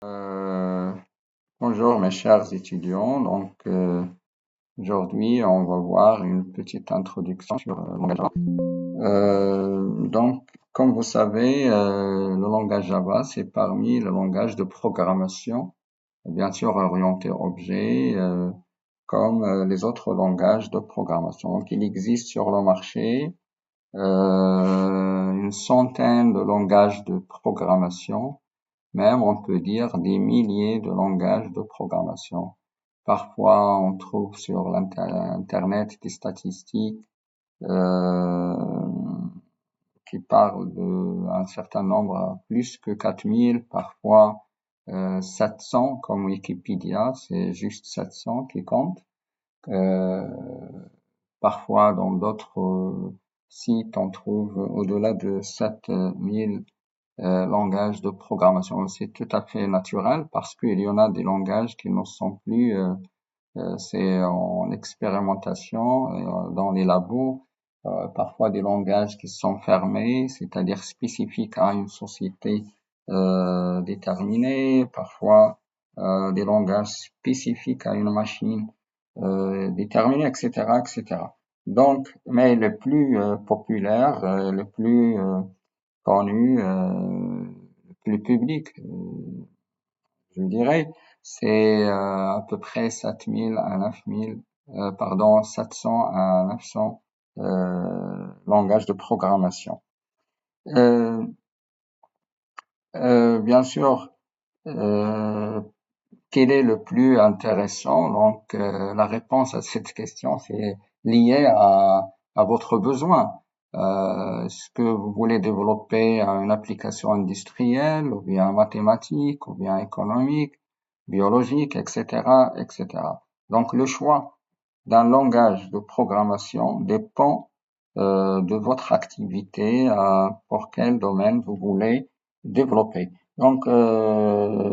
Euh, Bonjour mes chers étudiants. Aujourd'hui, on va voir une petite introduction sur le langage Java. Comme vous savez, le langage Java, c'est parmi les langages de programmation, bien sûr orienté objet, comme les autres langages de programmation. Donc, il existe sur le marché une centaine de langages de programmation. Même, on peut dire des milliers de langages de programmation. Parfois, on trouve sur l'Internet des statistiques euh, qui parlent d'un certain nombre, plus que 4000, parfois 700 comme Wikipédia, c'est juste 700 qui compte. Euh, Parfois, dans d'autres sites, on trouve au-delà de 7000 langage de programmation. C'est tout à fait naturel parce qu'il y en a des langages qui ne sont plus, c'est en expérimentation dans les labos, parfois des langages qui sont fermés, c'est-à-dire spécifiques à une société déterminée, parfois des langages spécifiques à une machine déterminée, etc., etc. Donc, mais le plus populaire, le plus connu, le public, je dirais, c'est à peu près 7000 à 9000, pardon, 700 à 900 langages de programmation. Euh, Bien sûr, euh, quel est le plus intéressant? La réponse à cette question, c'est lié à votre besoin. Est-ce que vous voulez développer une application industrielle, ou bien mathématique, ou bien économique, biologique, etc., etc. Donc, le choix d'un langage de programmation dépend de votre activité, pour quel domaine vous voulez développer.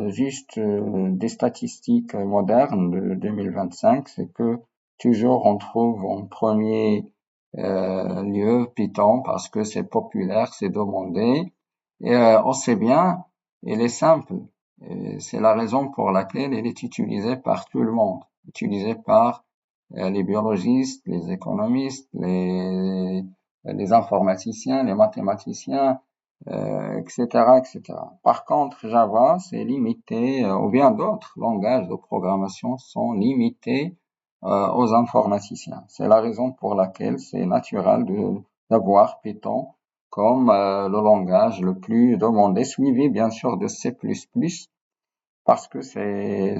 Juste des statistiques modernes de 2025, c'est que toujours on trouve en premier lieu Python parce que c'est populaire, c'est demandé. Et on sait bien, il est simple. Et c'est la raison pour laquelle il est utilisé par tout le monde, utilisé par les biologistes, les économistes, les informaticiens, les mathématiciens, etc., etc. Par contre, Java, c'est limité, ou bien d'autres langages de programmation sont limités aux informaticiens. C'est la raison pour laquelle c'est naturel d'avoir Python comme le langage le plus demandé, suivi bien sûr de C++, parce que c'est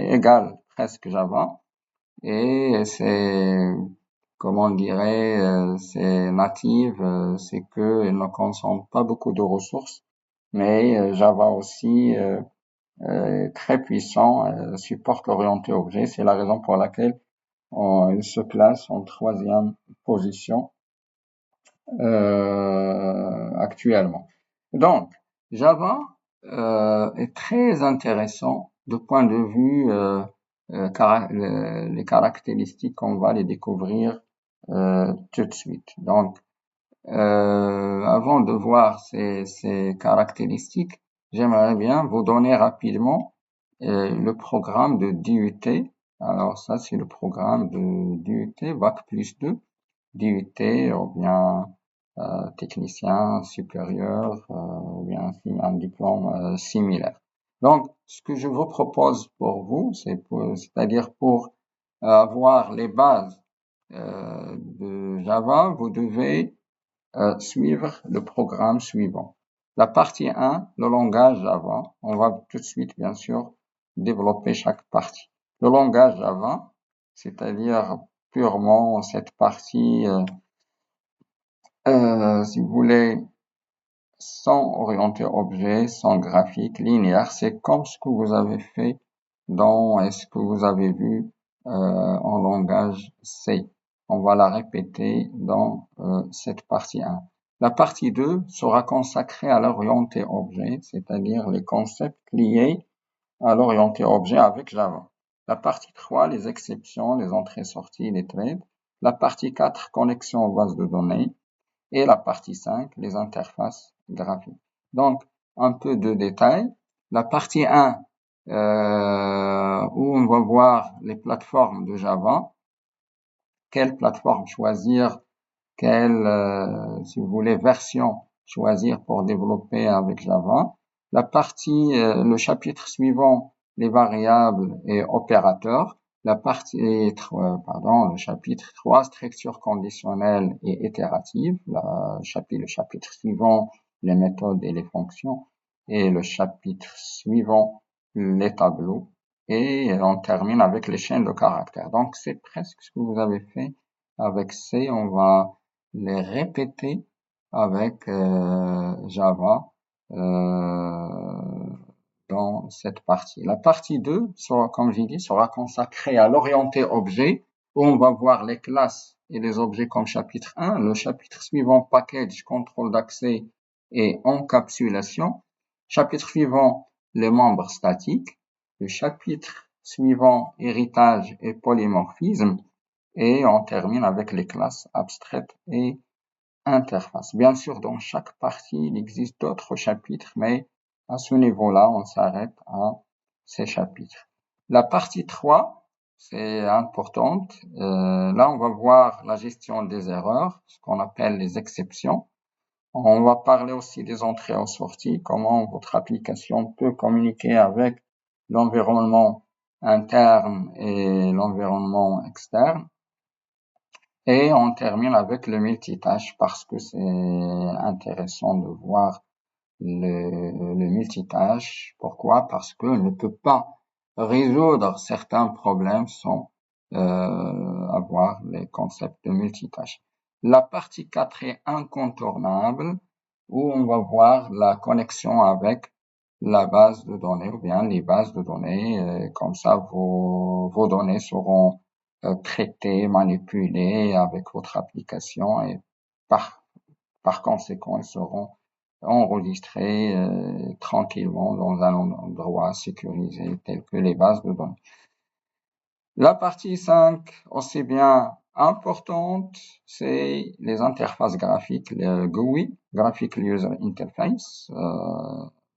égal presque Java, et comment on dirait, c'est native, c'est que il ne consomme pas beaucoup de ressources, mais Java aussi très puissant, supporte l'orienté objet. C'est la raison pour laquelle il se place en troisième position actuellement. Donc, Java est très intéressant de point de vue les caractéristiques, on va les découvrir tout de suite. Avant de voir ces caractéristiques, j'aimerais bien vous donner rapidement le programme de DUT. Alors ça, c'est le programme de DUT, Bac+2, DUT, ou bien technicien supérieur, ou bien un diplôme similaire. Donc, ce que je vous propose pour vous, c'est-à-dire pour avoir les bases de Java, vous devez suivre le programme suivant. La partie 1, le langage Java. On va tout de suite, bien sûr, développer chaque partie. Le langage Java, c'est-à-dire purement cette partie, si vous voulez, sans orienté objet, sans graphique, linéaire, c'est comme ce que vous avez fait ce que vous avez vu en langage C. On va la répéter dans cette partie 1. La partie 2 sera consacrée à l'orienté objet, c'est-à-dire les concepts liés à l'orienté objet avec Java. La partie 3, les exceptions, les entrées-sorties, les trades. La partie 4, connexion aux bases de données. Et la partie 5, les interfaces graphiques. Donc, un peu de détails. La partie 1, où on va voir les plateformes de Java, quelle plateforme choisir, quelle, si vous voulez, version choisir pour développer avec Java. Le chapitre suivant, les variables et opérateurs. Le chapitre 3, structure conditionnelle et itérative. Le chapitre suivant, les méthodes et les fonctions. Et le chapitre suivant, les tableaux. Et on termine avec les chaînes de caractères. Donc, c'est presque ce que vous avez fait avec C. On va les répéter avec Java dans cette partie. La partie 2 sera, comme j'ai dit, sera consacrée à l'orienté objet, où on va voir les classes et les objets comme chapitre 1. Le chapitre suivant, package, contrôle d'accès et encapsulation. Chapitre suivant, les membres statiques. Le chapitre suivant, héritage et polymorphisme. Et on termine avec les classes abstraites et interfaces. Bien sûr, dans chaque partie, il existe d'autres chapitres, mais à ce niveau-là, on s'arrête à ces chapitres. La partie 3, c'est importante. Là, on va voir la gestion des erreurs, ce qu'on appelle les exceptions. On va parler aussi des entrées et sorties, comment votre application peut communiquer avec l'environnement interne et l'environnement externe. Et on termine avec le multitâche parce que c'est intéressant de voir le multitâche. Pourquoi? Parce qu'on ne peut pas résoudre certains problèmes sans avoir les concepts de multitâche. La partie 4 est incontournable où on va voir la connexion avec la base de données ou bien les bases de données. Comme ça, vos données seront traitées, manipulées avec votre application et par conséquent, elles seront enregistrées tranquillement dans un endroit sécurisé tel que les bases de données. La partie 5, aussi bien importante, c'est les interfaces graphiques, le GUI, Graphic User Interface.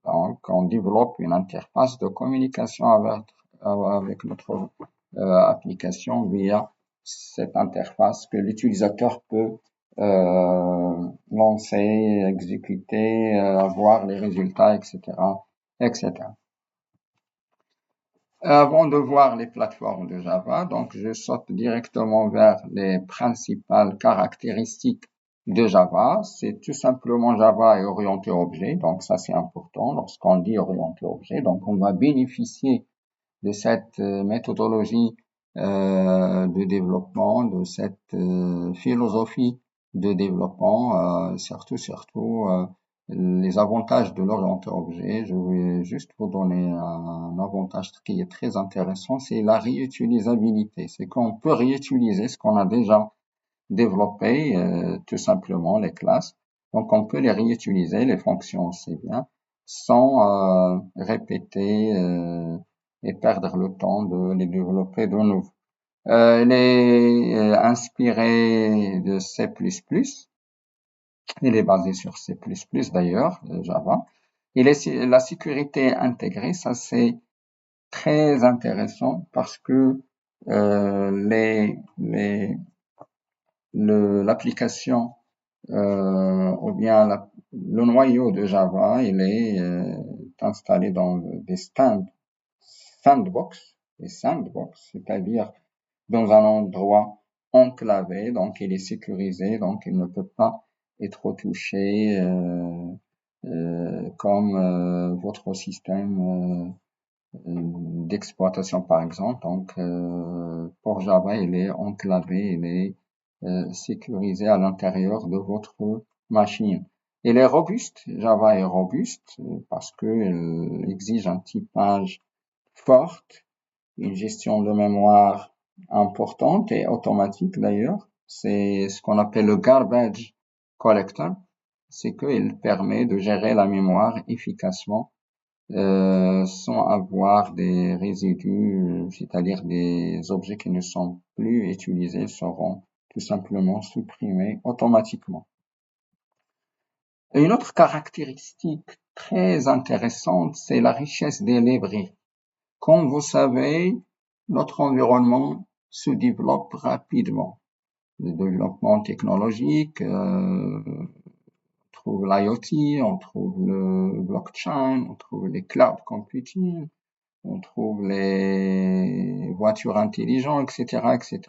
Donc, on développe une interface de communication avec notre application via cette interface que l'utilisateur peut lancer, exécuter, avoir les résultats, etc., etc. Avant de voir les plateformes de Java, donc je saute directement vers les principales caractéristiques de Java. C'est tout simplement Java est orienté objet, donc ça c'est important lorsqu'on dit orienté objet. Donc on va bénéficier de cette méthodologie de développement, de cette philosophie de développement, surtout les avantages de l'orienté objet. Je vais juste vous donner un avantage qui est très intéressant, c'est la réutilisabilité. C'est qu'on peut réutiliser ce qu'on a déjà développé, tout simplement les classes. Donc on peut les réutiliser, les fonctions aussi bien, sans répéter et perdre le temps de les développer de nouveau. Elle est inspirée de C++. Il est basé sur C++ d'ailleurs, Java. La sécurité intégrée, ça c'est très intéressant parce que l'application ou bien le noyau de Java, il est installé dans des sandbox, c'est-à-dire dans un endroit enclavé, donc il est sécurisé, donc il ne peut pas être touché comme votre système d'exploitation par exemple. Donc pour Java, il est enclavé, il est sécurisé à l'intérieur de votre machine. Il est robuste, Java est robuste parce qu'il exige un typage fort, une gestion de mémoire importante et automatique d'ailleurs. C'est ce qu'on appelle le garbage collector. C'est qu'il permet de gérer la mémoire efficacement sans avoir des résidus, c'est-à-dire des objets qui ne sont plus utilisés seront tout simplement supprimés automatiquement. Une autre caractéristique très intéressante, c'est la richesse des librairies. Comme vous savez, notre environnement se développe rapidement. Le développement technologique, on trouve l'IoT, on trouve le blockchain, on trouve les cloud computing, on trouve les voitures intelligentes, etc., etc.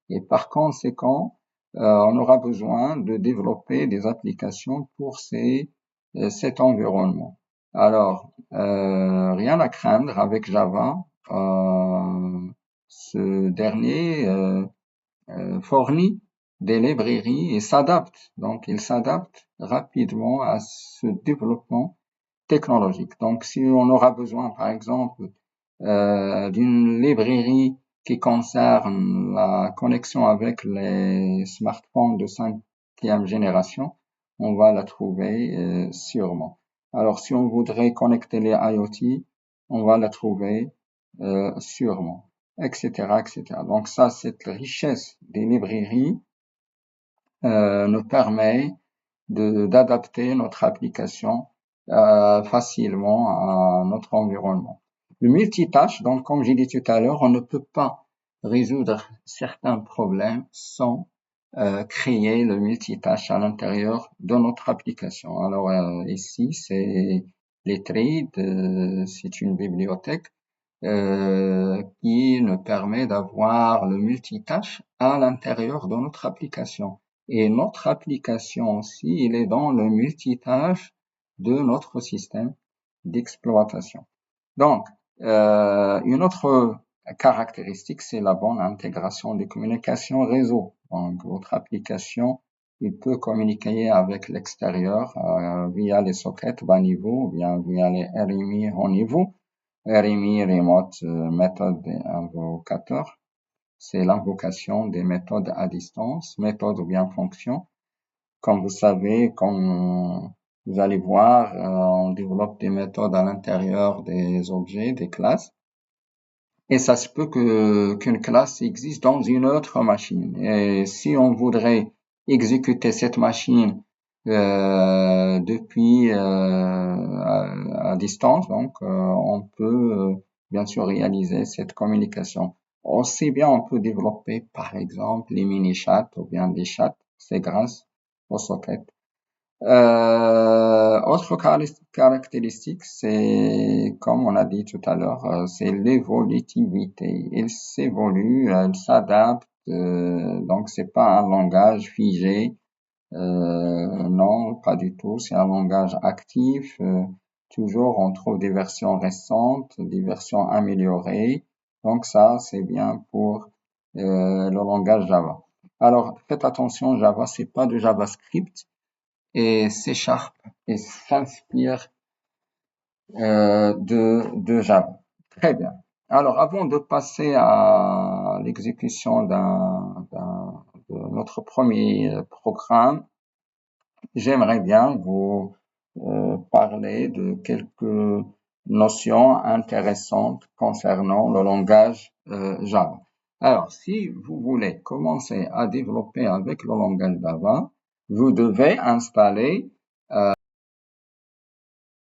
Et par conséquent, on aura besoin de développer des applications pour cet environnement. Alors, rien à craindre avec Java. Ce dernier fournit des librairies et s'adapte. Donc, il s'adapte rapidement à ce développement technologique. Donc, si on aura besoin, par exemple, d'une librairie qui concerne la connexion avec les smartphones de cinquième génération, on va la trouver sûrement. Alors, si on voudrait connecter les IoT, on va la trouver sûrement, etc., etc. Donc ça, cette richesse des librairies nous permet d'adapter notre application facilement à notre environnement. Le multitâche, donc comme j'ai dit tout à l'heure, on ne peut pas résoudre certains problèmes sans créer le multitâche à l'intérieur de notre application. Alors ici, c'est Lettrade, c'est une bibliothèque qui nous permet d'avoir le multitâche à l'intérieur de notre application. Et notre application aussi, il est dans le multitâche de notre système d'exploitation. Donc, une autre caractéristique, c'est la bonne intégration des communications réseau. Donc, votre application, il peut communiquer avec l'extérieur via les sockets bas niveau, via les RMI haut niveau. RMI, Remote Method Invocateur, c'est l'invocation des méthodes à distance, méthode ou bien fonction. Comme vous savez, comme vous allez voir, on développe des méthodes à l'intérieur des objets, des classes. Et ça se peut qu'une classe existe dans une autre machine. Et si on voudrait exécuter cette machine depuis à distance, donc on peut bien sûr réaliser cette communication. Aussi bien on peut développer par exemple les mini-chats ou bien des chats, c'est grâce au socket. Autre caractéristique, c'est, comme on a dit tout à l'heure, c'est l'évolutivité. Il s'évolue, il s'adapte, donc c'est pas un langage figé. Non, pas du tout. C'est un langage actif. Toujours, on trouve des versions récentes, des versions améliorées. Donc ça, c'est bien pour le langage Java. Alors, faites attention, Java, c'est pas de JavaScript et C# et s'inspire de Java. Très bien. Alors, avant de passer à l'exécution de notre premier programme, j'aimerais bien vous parler de quelques notions intéressantes concernant le langage Java. Alors, si vous voulez commencer à développer avec le langage Java, vous devez installer